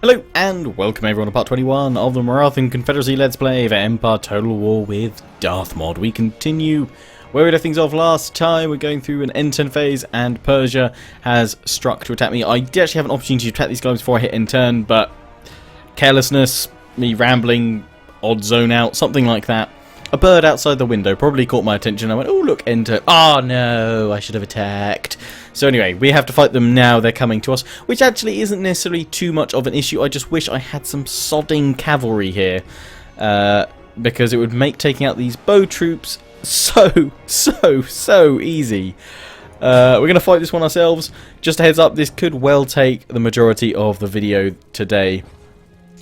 Hello and welcome everyone to part 21 of the Maratha Confederacy Let's Play for Empire Total War with Darthmod. We continue where we left things off last time. We're going through an N-turn phase and Persia has struck to attack me. I did actually have an opportunity to attack these guys before I hit N-turn, but carelessness, me rambling, odd zone out, something like that. A bird outside the window probably caught my attention. I went, oh look, enter. Oh no, I should have attacked. So anyway, we have to fight them now. They're coming to us, which actually isn't necessarily too much of an issue. I just wish I had some sodding cavalry here, because it would make taking out these bow troops so easy. We're going to fight this one ourselves. Just a heads up, this could well take the majority of the video today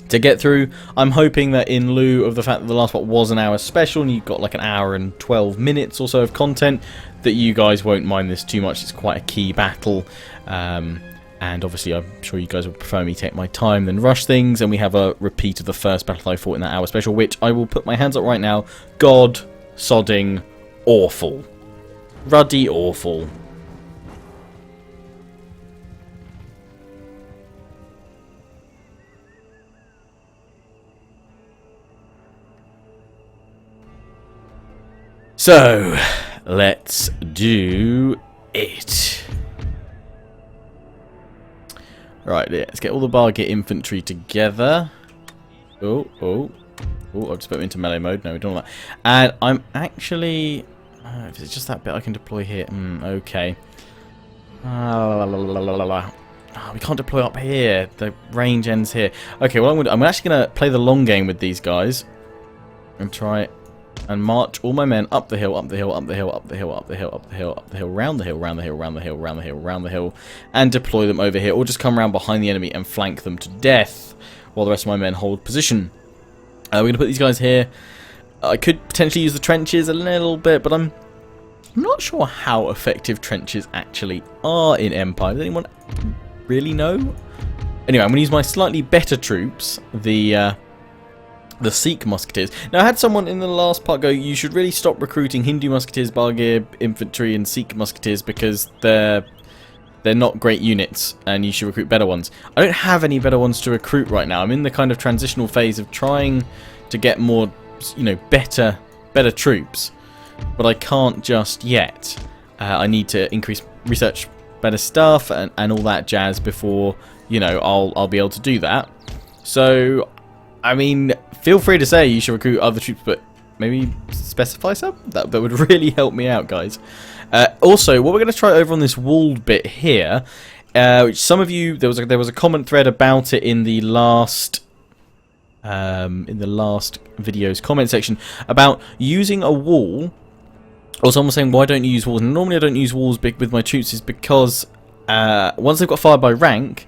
to get through. I'm hoping that in lieu of the fact that the last part was an hour special and you've got like an hour and 12 minutes or so of content, that you guys won't mind this too much. It's quite a key battle, and obviously I'm sure you guys would prefer me take my time than rush things, and we have a repeat of the first battle I fought in that hour special, which I will put my hands up right now. God sodding awful. Ruddy awful. So, let's do it. Right, let's get all the Bargate infantry together. Oh, I've just put them into melee mode. No, we don't want that. And I'm actually... if it's just that bit I can deploy here. Okay. We can't deploy up here. The range ends here. Okay, well, I'm actually going to play the long game with these guys. And try and march all my men up the hill, up the hill, up the hill, up the hill, up the hill, up the hill, up the hill, round the hill, round the hill, round the hill, round the hill, round the hill, and deploy them over here, or just come around behind the enemy and flank them to death while the rest of my men hold position. We're going to put these guys here. I could potentially use the trenches a little bit, but I'm not sure how effective trenches actually are in Empire. Does anyone really know? Anyway, I'm going to use my slightly better troops, the Sikh musketeers. Now, I had someone in the last part go, you should really stop recruiting Hindu musketeers, Bargir infantry, and Sikh musketeers because they're not great units, and you should recruit better ones. I don't have any better ones to recruit right now. I'm in the kind of transitional phase of trying to get more, better troops, but I can't just yet. I need to increase research, better stuff, and all that jazz before, I'll be able to do that. So, I mean, feel free to say you should recruit other troops, but maybe specify some? That would really help me out, guys. Also, what we're going to try over on this walled bit here, which some of you, there was a comment thread about it in the last video's comment section about using a wall, or someone saying, why don't you use walls? And normally I don't use walls with my troops is because once they've got fired by rank,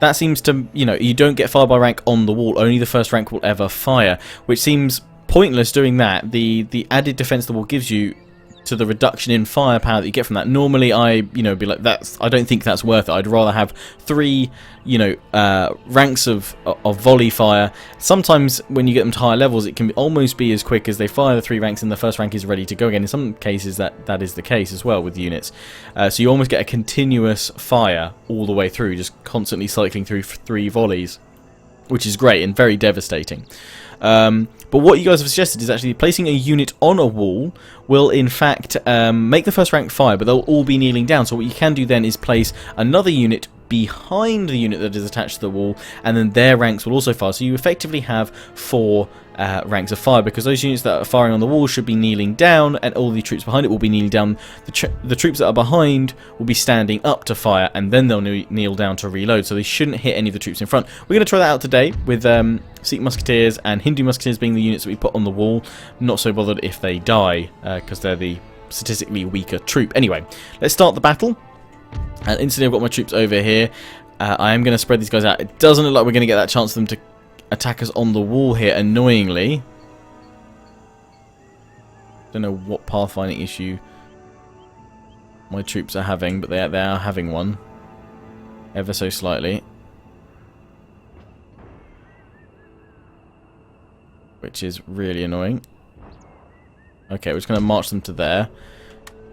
that seems to, you don't get fired by rank on the wall. Only the first rank will ever fire, which seems pointless doing that. The added defense the wall gives you to the reduction in firepower that you get from that. Normally, I be like, I don't think that's worth it. I'd rather have 3, ranks of volley fire. Sometimes when you get them to higher levels, it can almost be as quick as they fire the 3 ranks and the first rank is ready to go again. In some cases, that is the case as well with units. So you almost get a continuous fire all the way through, just constantly cycling through 3 volleys, which is great and very devastating. But what you guys have suggested is actually placing a unit on a wall will in fact make the first rank fire, but they'll all be kneeling down. So what you can do then is place another unit behind the unit that is attached to the wall, and then their ranks will also fire. So you effectively have 4 ranks of fire, because those units that are firing on the wall should be kneeling down, and all the troops behind it will be kneeling down. The troops that are behind will be standing up to fire, and then they'll kneel down to reload, so they shouldn't hit any of the troops in front. We're going to try that out today with Sikh musketeers and Hindu musketeers being the units that we put on the wall. I'm not so bothered if they die, because they're the statistically weaker troop. Anyway, let's start the battle. And instantly I've got my troops over here. I am going to spread these guys out. It doesn't look like we're going to get that chance for them to attack us on the wall here, annoyingly. Don't know what pathfinding issue my troops are having, but they are having one. Ever so slightly. Which is really annoying. Okay, we're just going to march them to there.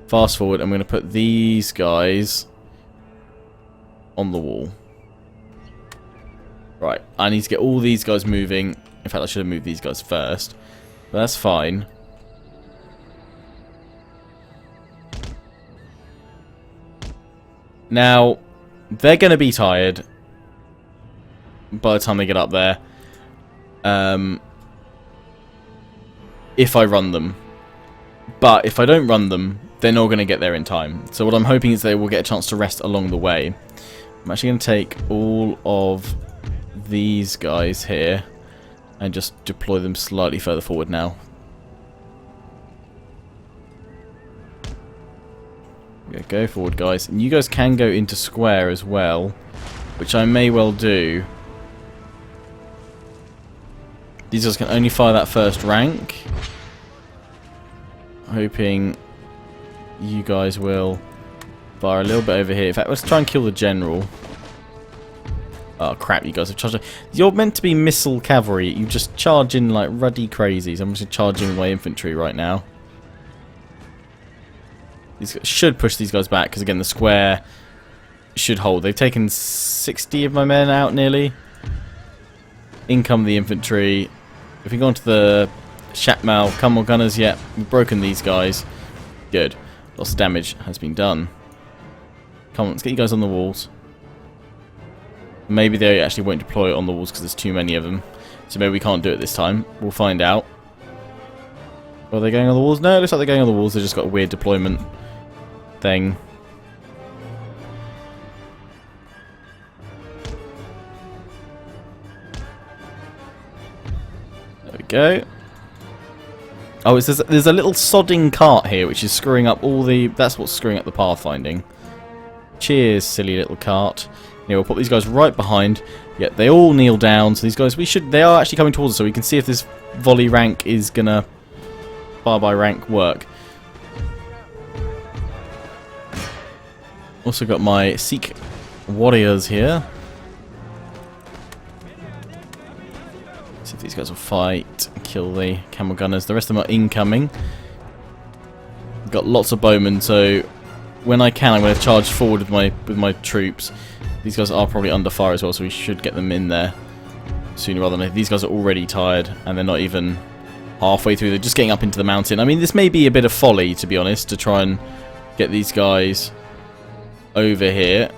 Fast forward, I'm going to put these guys on the wall. Right, I need to get all these guys moving. In fact, I should have moved these guys first. But that's fine. Now, they're going to be tired by the time they get up there. If I run them. But if I don't run them, they're not going to get there in time. So what I'm hoping is they will get a chance to rest along the way. I'm actually going to take all of these guys here and just deploy them slightly further forward now. Yeah, go forward, guys. And you guys can go into square as well, which I may well do. These guys can only fire that first rank. Hoping you guys will fire a little bit over here. In fact, let's try and kill the general. Oh crap, you guys have charged. You're meant to be missile cavalry. You just charge in like ruddy crazies. I'm just charging with my infantry right now. These guys should push these guys back because again the square should hold. They've taken 60 of my men out nearly. In come the infantry. If we go on to the Shatmal, come on gunners, yeah, we've broken these guys. Good. Lots of damage has been done. Come on, let's get you guys on the walls. Maybe they actually won't deploy on the walls because there's too many of them. So maybe we can't do it this time. We'll find out. Are they going on the walls? No, it looks like they're going on the walls. They've just got a weird deployment thing. There we go. Oh, there's a little sodding cart here which is screwing up all the... That's what's screwing up the pathfinding. Cheers, silly little cart. Yeah, we'll put these guys right behind. Yeah, they all kneel down. So these guys, they are actually coming towards us, so we can see if this volley rank is gonna fire by rank work. Also got my Sikh warriors here. See if these guys will fight, kill the camel gunners. The rest of them are incoming. Got lots of bowmen, so when I can, I'm going to charge forward with my troops. These guys are probably under fire as well, so we should get them in there sooner rather than later. These guys are already tired, and they're not even halfway through. They're just getting up into the mountain. I mean, this may be a bit of folly, to be honest, to try and get these guys over here.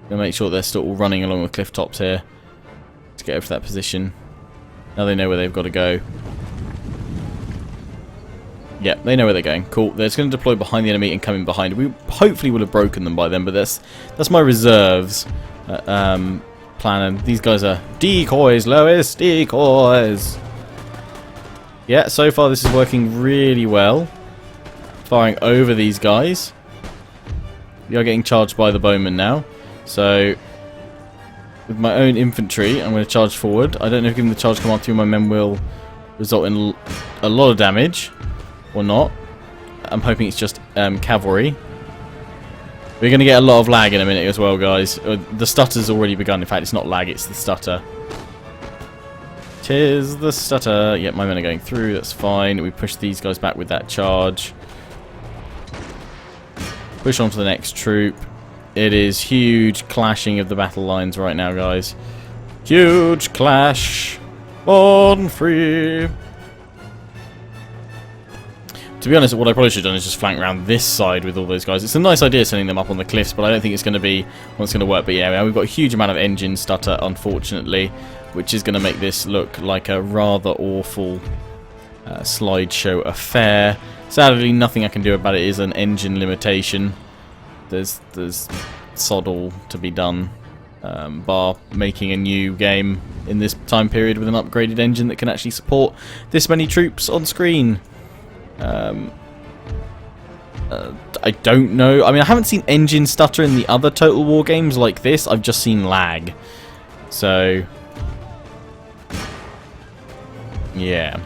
Gonna make sure they're still all running along the cliff tops here to get over to that position. Now they know where they've got to go. Yeah, they know where they're going. Cool. They're just going to deploy behind the enemy and come in behind. We hopefully will have broken them by then, but that's my reserves plan. And these guys are decoys, Lois, decoys. Yeah, so far this is working really well. Firing over these guys. We are getting charged by the bowmen now. So, with my own infantry, I'm going to charge forward. I don't know if giving the charge command through my men will result in a lot of damage. Or not. I'm hoping it's just cavalry. We're going to get a lot of lag in a minute as well, guys. The stutter's already begun. In fact, it's not lag, it's the stutter. Tis the stutter. Yep, my men are going through. That's fine. We push these guys back with that charge. Push on to the next troop. It is huge clashing of the battle lines right now, guys. Huge clash. Born free. To be honest, what I probably should have done is just flank around this side with all those guys. It's a nice idea sending them up on the cliffs, but I don't think it's going to be what's going to work. But yeah, we've got a huge amount of engine stutter, unfortunately, which is going to make this look like a rather awful slideshow affair. Sadly, nothing I can do about it is an engine limitation. There's sod all to be done, bar making a new game in this time period with an upgraded engine that can actually support this many troops on screen. I don't know. I mean, I haven't seen engine stutter in the other Total War games like this. I've just seen lag. So, yeah.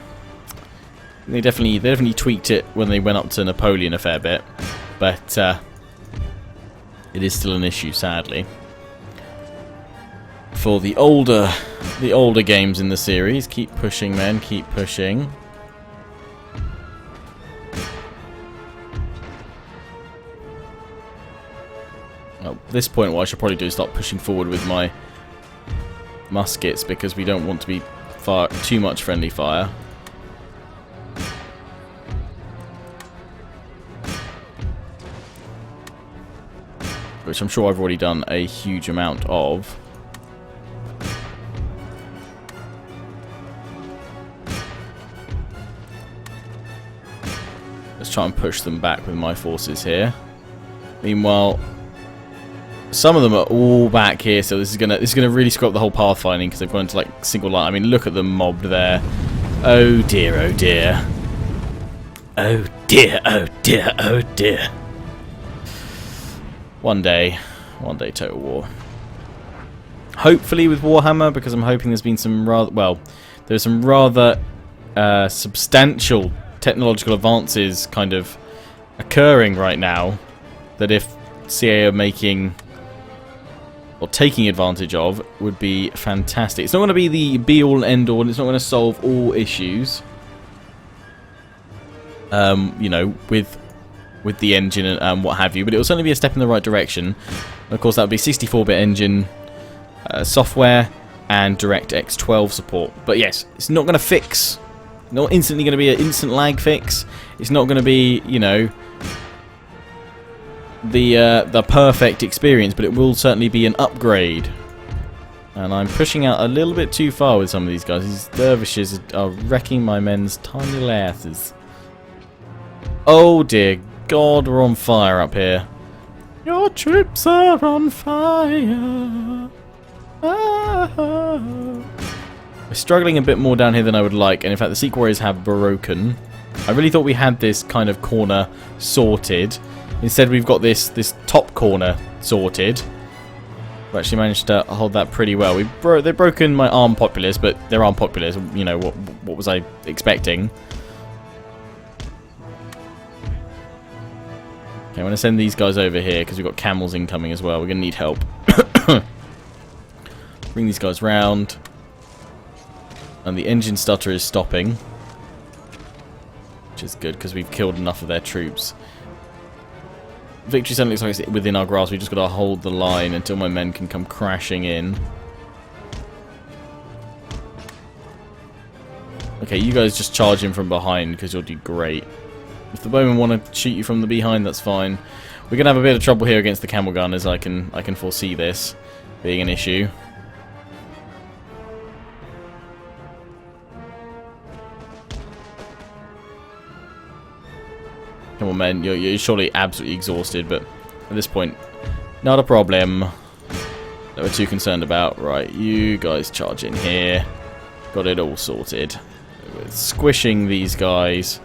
They definitely tweaked it when they went up to Napoleon a fair bit. But, it is still an issue, sadly. For the older games in the series. Keep pushing, men. Keep pushing. At this point, what I should probably do is start pushing forward with my muskets, because we don't want to be too much friendly fire. Which I'm sure I've already done a huge amount of. Let's try and push them back with my forces here. Meanwhile, some of them are all back here, so this is gonna really screw up the whole pathfinding, because they've gone into like single line. I mean, look at them mobbed there. Oh dear, oh dear. Oh dear, oh dear, oh dear. One day Total War. Hopefully with Warhammer, because I'm hoping there's been some rather, well, there's some rather substantial technological advances kind of occurring right now, that if CA are making or taking advantage of, would be fantastic. It's not going to be the be-all and end-all, and it's not going to solve all issues. You know, with the engine and what have you, but it will certainly be a step in the right direction. And of course, that would be 64-bit engine software and DirectX 12 support. But yes, it's not going to fix, not instantly going to be an instant lag fix. It's not going to be, you know, the perfect experience, but it will certainly be an upgrade. And I'm pushing out a little bit too far with some of these guys. These dervishes are wrecking my men's tiny asses. Oh dear God, we're on fire up here. Your troops are on fire. Ah. We're struggling a bit more down here than I would like, and in fact the Sikh warriors have broken. I really thought we had this kind of corner sorted. Instead we've got this top corner sorted. We actually managed to hold that pretty well. They've broken my armed populace, but they're armed populace. You know, what was I expecting? Okay, I'm going to send these guys over here because we've got camels incoming as well. We're going to need help. Bring these guys round. And the engine stutter is stopping. Which is good because we've killed enough of their troops. Victory certainly looks like it's within our grasp. We've just got to hold the line until my men can come crashing in. Okay, you guys just charge in from behind because you'll do great. If the bowmen want to shoot you from the behind, that's fine. We're gonna have a bit of trouble here against the camel gunners. I can foresee this being an issue. Come on, men. You're surely absolutely exhausted, but at this point, not a problem that we're too concerned about. Right, you guys charge in here. Got it all sorted. We're squishing these guys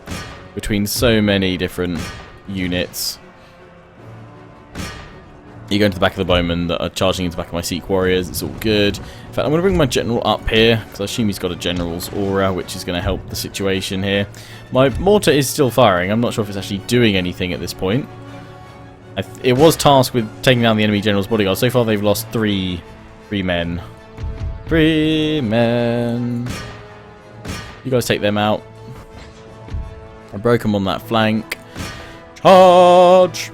between so many different units. You go into the back of the bowmen that are charging into the back of my Sikh warriors. It's all good. In fact, I'm going to bring my general up here because I assume he's got a general's aura, which is going to help the situation here. My mortar is still firing. I'm not sure if it's actually doing anything at this point. It was tasked with taking down the enemy general's bodyguard. So far, they've lost three men. 3 men. You guys take them out. I broke them on that flank. Charge!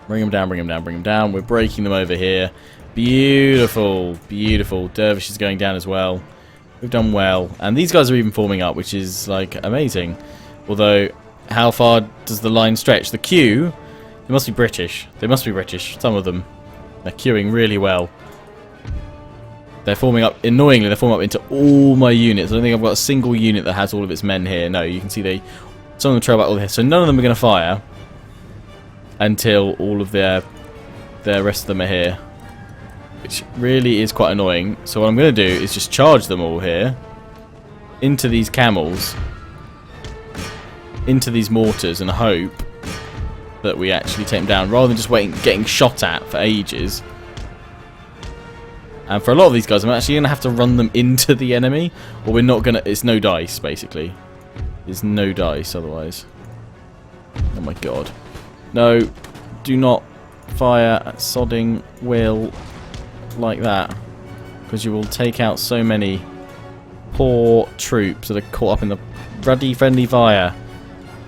Bring them down, bring them down, bring them down. We're breaking them over here. Beautiful, beautiful. Dervish is going down as well. We've done well. And these guys are even forming up, which is, like, amazing. Although, how far does the line stretch? The queue, they must be British. They must be British, some of them. They're queuing really well. They're forming up, annoyingly, they're forming up into all my units. I don't think I've got a single unit that has all of its men here. No, you can see some of them trail back all here. So none of them are going to fire until all of the rest of them are here. Which really is quite annoying. So what I'm going to do is just charge them all here into these camels, into these mortars, and hope that we actually take them down rather than just getting shot at for ages. And for a lot of these guys, I'm actually going to have to run them into the enemy, or we're not going to... It's no dice, basically. There's no dice otherwise. Oh my god. No, do not fire at sodding will like that, because you will take out so many poor troops that are caught up in the ruddy friendly fire.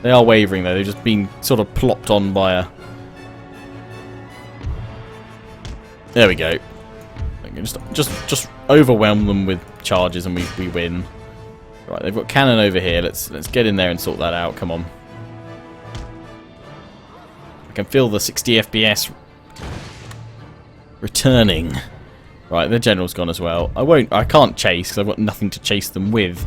They are wavering, though. They've just been sort of plopped on by There we go. Just overwhelm them with charges and we win. Right, they've got cannon over here. Let's get in there and sort that out. Come on. I can feel the 60 FPS returning. Right, their general's gone as well. I can't chase because I've got nothing to chase them with.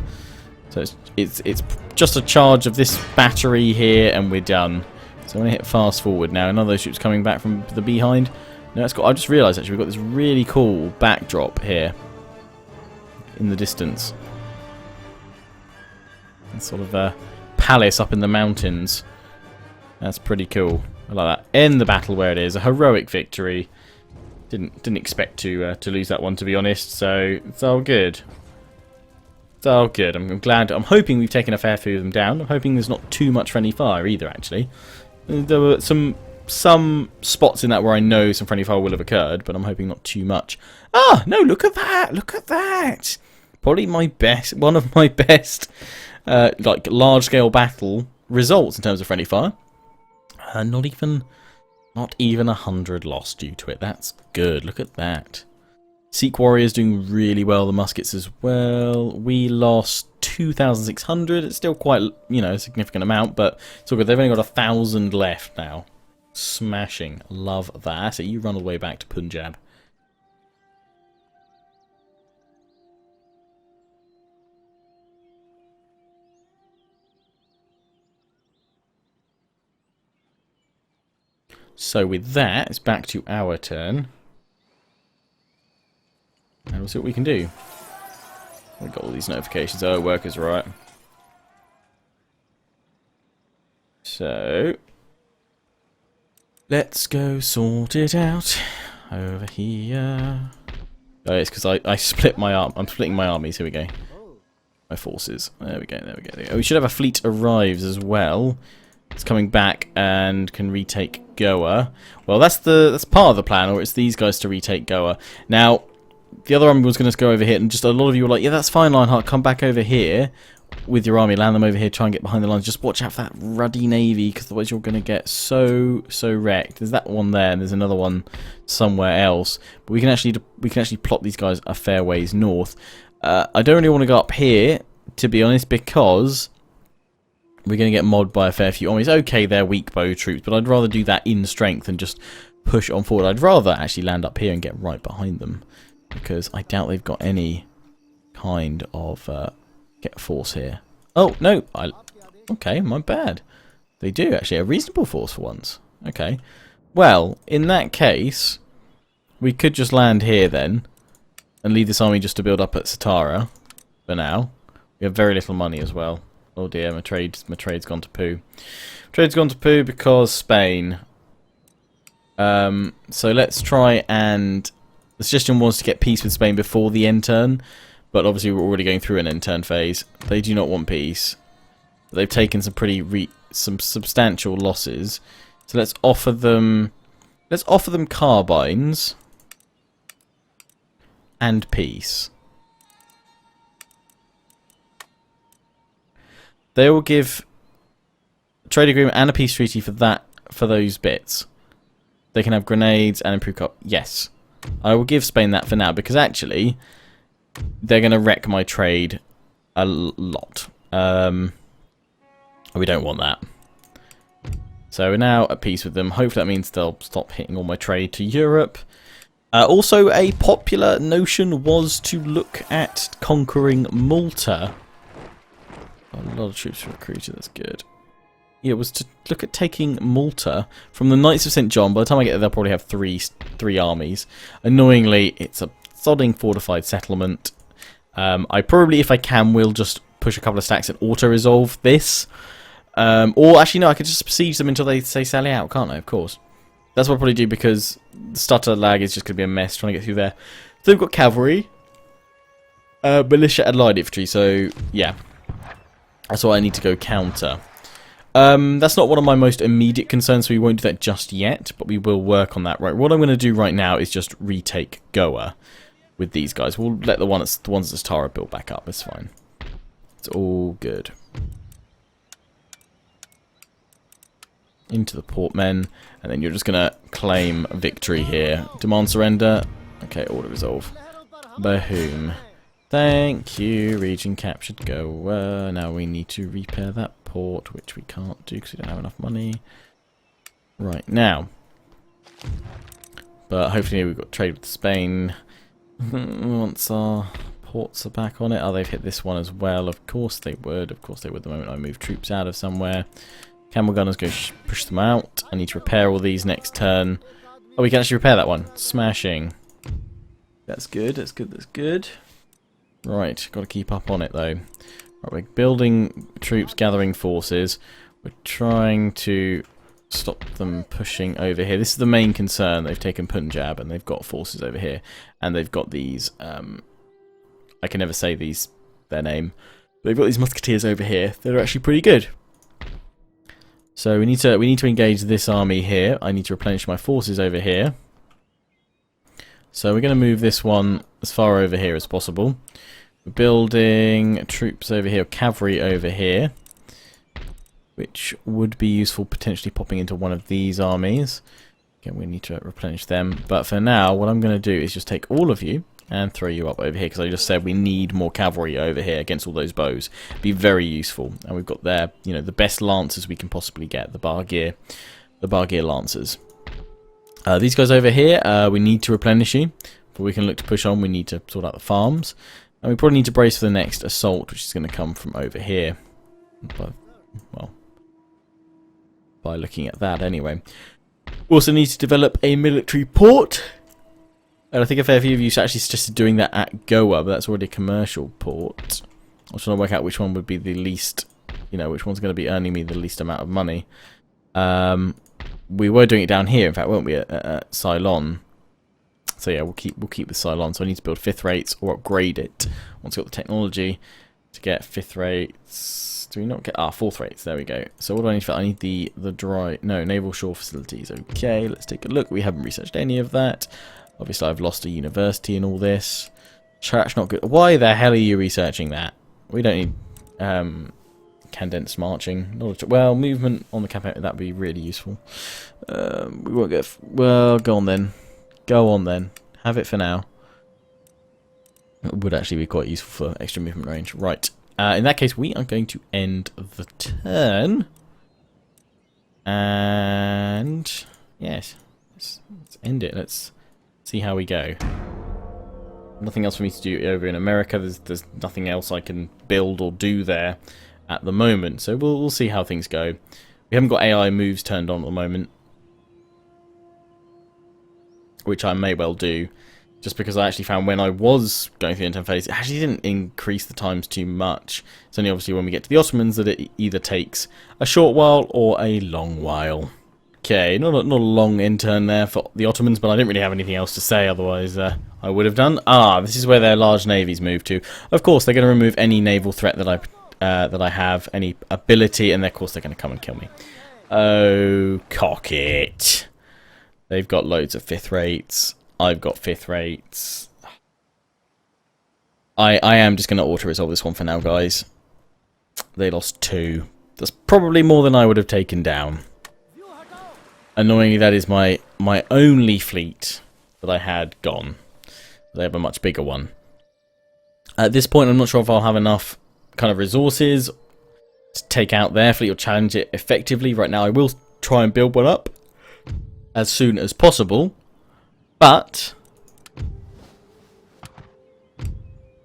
So it's just a charge of this battery here and we're done. So I'm going to hit fast forward now. Another ships coming back from the behind. No, it's got. I just realised actually we've got this really cool backdrop here in the distance. It's sort of a palace up in the mountains. That's pretty cool. I like that. End the battle where it is. A heroic victory. Didn't expect to lose that one, to be honest. So it's all good. It's all good. I'm glad. I'm hoping we've taken a fair few of them down. I'm hoping there's not too much friendly fire either. Actually, there were some spots in that where I know some friendly fire will have occurred, but I'm hoping not too much. Ah, no! Look at that! Look at that! Probably one of my best, like large-scale battle results in terms of friendly fire. Not even 100 lost due to it. That's good. Look at that. Sikh warriors doing really well. The muskets as well. We lost 2,600. It's still quite, a significant amount, but it's all good. They've only got 1,000 left now. Smashing. Love that. So you run all the way back to Punjab. So with that, it's back to our turn. And we'll see what we can do. We've got all these notifications. Oh, workers, right. So let's go sort it out over here. Oh, it's because I split my arm. I'm splitting my armies. Here we go. My forces. There we go. There we go. Oh, we should have a fleet arrives as well. It's coming back and can retake Goa. Well, that's part of the plan, or it's these guys to retake Goa. Now, the other army was going to go over here, and just a lot of you were like, yeah, that's fine, Lionheart, come back over here with your army, land them over here, try and get behind the lines. Just watch out for that ruddy navy, because otherwise you're going to get so wrecked. There's that one there, and there's another one somewhere else. But we can actually plot these guys a fair ways north. I don't really want to go up here, to be honest, because we're going to get mobbed by a fair few armies. Okay, they're weak bow troops, but I'd rather do that in strength and just push on forward. I'd rather actually land up here and get right behind them, because I doubt they've got any kind of get force here. Oh, no. Okay, my bad. They do, actually. A reasonable force for once. Okay. Well, in that case, we could just land here then and leave this army just to build up at Satara for now. We have very little money as well. Oh dear, my trade's gone to poo. Trade's gone to poo because Spain. So let's try and... The suggestion was to get peace with Spain before the end turn, but obviously we're already going through an end turn phase. They do not want peace. They've taken some substantial losses. So let's offer them carbines and peace. They will give a trade agreement and a peace treaty for those bits. They can have grenades and improved yes. I will give Spain that for now, because actually they're going to wreck my trade a lot. We don't want that. So we're now at peace with them. Hopefully that means they'll stop hitting all my trade to Europe. Also, a popular notion was to look at conquering Malta. A lot of troops recruited, that's good. Yeah, it was to look at taking Malta from the Knights of St. John. By the time I get there, they'll probably have three armies. Annoyingly, it's a sodding fortified settlement. I probably, if I can, will just push a couple of stacks and auto-resolve this. Or actually, no, I could just besiege them until they say sally out, can't I? Of course. That's what I'll probably do, because the stutter lag is just going to be a mess trying to get through there. So they've got cavalry, militia and light infantry, so yeah. That's what I need to go counter. That's not one of my most immediate concerns, so we won't do that just yet, but we will work on that. Right, what I'm going to do right now is just retake Goa with these guys. We'll let the ones at Tara build back up. It's fine. It's all good. Into the portmen. And then you're just going to claim victory here. Demand surrender. Okay, order resolve. Boom. Thank you. Region captured. Go. Now we need to repair that port, which we can't do because we don't have enough money. Right, now. But hopefully we've got trade with Spain. Once our ports are back on it. Oh, they've hit this one as well. Of course they would. Of course they would the moment I move troops out of somewhere. Camel gunners go push them out. I need to repair all these next turn. Oh, we can actually repair that one. Smashing. That's good. That's good. That's good. Right, got to keep up on it though. Right, we're building troops, gathering forces. We're trying to stop them pushing over here. This is the main concern. They've taken Punjab and they've got forces over here, and they've got these. I can never say their name. They've got these musketeers over here. They're actually pretty good. So we need to engage this army here. I need to replenish my forces over here. So we're going to move this one as far over here as possible. We're building troops over here, cavalry over here, which would be useful potentially popping into one of these armies. Again, we need to replenish them. But for now, what I'm going to do is just take all of you and throw you up over here, because I just said we need more cavalry over here against all those bows. Be very useful. And we've got there, you know, the best lancers we can possibly get, the Bargear lancers. These guys over here, we need to replenish you. Before we can look to push on, we need to sort out the farms. And we probably need to brace for the next assault, which is going to come from over here. By looking at that anyway. We also need to develop a military port. And I think a fair few of you actually suggested doing that at Goa, but that's already a commercial port. I was trying to work out which one would be the least, you know, which one's going to be earning me the least amount of money. We were doing it down here, in fact, weren't we, at Ceylon? So yeah, we'll keep the Ceylon. So I need to build 5th rates or upgrade it once I've got the technology to get 5th rates. Do we not get 4th rates? There we go. So what do I need for that? I need the naval shore facilities. Okay, let's take a look. We haven't researched any of that. Obviously, I've lost a university and all this. Chart's not good. Why the hell are you researching that? We don't need condensed marching. Well, movement on the campaign, that'd be really useful. We won't get. Well, go on then. Go on then. Have it for now. It would actually be quite useful for extra movement range. Right. In that case, we are going to end the turn. And yes, let's end it. Let's see how we go. Nothing else for me to do over in America. There's nothing else I can build or do there at the moment. So we'll see how things go. We haven't got AI moves turned on at the moment, which I may well do, just because I actually found when I was going through the interface, it actually didn't increase the times too much. It's only obviously when we get to the Ottomans that it either takes a short while or a long while. Okay, not a long intern there for the Ottomans, but I didn't really have anything else to say, otherwise I would have done. This is where their large navies move to. Of course, they're going to remove any naval threat that I have, any ability, and of course they're going to come and kill me. Oh, cock it. They've got loads of 5th rates. I've got 5th rates. I am just going to auto-resolve this one for now, guys. They lost 2. That's probably more than I would have taken down. Annoyingly, that is my only fleet that I had gone. They have a much bigger one. At this point, I'm not sure if I'll have enough kind of resources to take out their fleet or challenge it effectively. Right now, I will try and build one up as soon as possible. But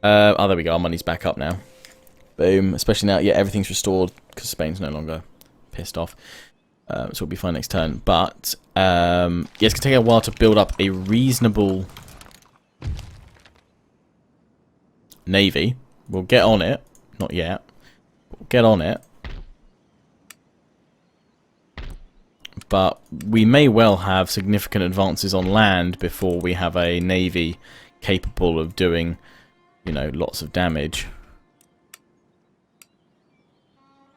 there we go. Our money's back up now. Boom. Especially now, yeah, everything's restored because Spain's no longer pissed off. So we'll be fine next turn. But yeah, it's gonna take a while to build up a reasonable navy. We'll get on it. Not yet. We'll get on it. But we may well have significant advances on land before we have a navy capable of doing, you know, lots of damage.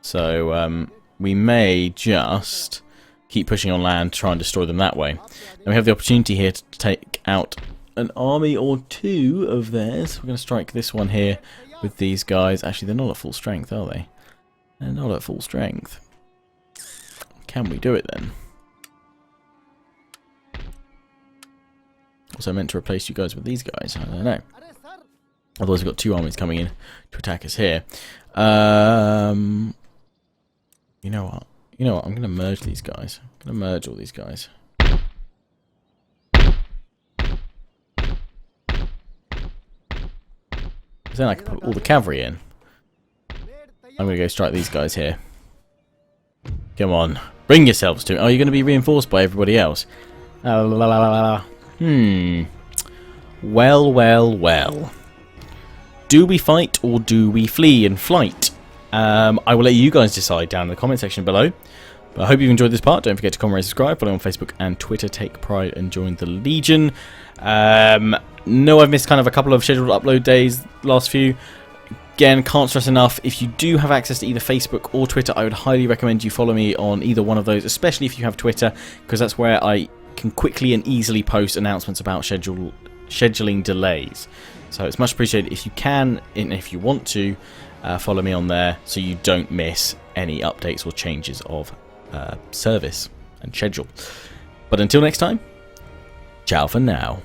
So we may just keep pushing on land to try and destroy them that way. Now we have the opportunity here to take out an army or 2 of theirs. We're going to strike this one here with these guys. Actually, they're not at full strength, are they? They're not at full strength. Can we do it then? Also meant to replace you guys with these guys. I don't know. Otherwise, we've got 2 armies coming in to attack us here. You know what? You know what? I'm going to merge these guys. I'm going to merge all these guys. Then I can put all the cavalry in. I'm going to go strike these guys here. Come on. Bring yourselves to me. Oh, you're going to be reinforced by everybody else. Well. Do we fight or do we flee in flight? I will let you guys decide down in the comment section below. But I hope you've enjoyed this part. Don't forget to comment, rate, subscribe, follow on Facebook and Twitter. Take pride and join the Legion. No, I've missed kind of a couple of scheduled upload days, last few. Again, can't stress enough, if you do have access to either Facebook or Twitter, I would highly recommend you follow me on either one of those, especially if you have Twitter, because that's where I can quickly and easily post announcements about scheduling delays. So it's much appreciated if you can, and if you want to, follow me on there so you don't miss any updates or changes of service and schedule. But until next time, ciao for now.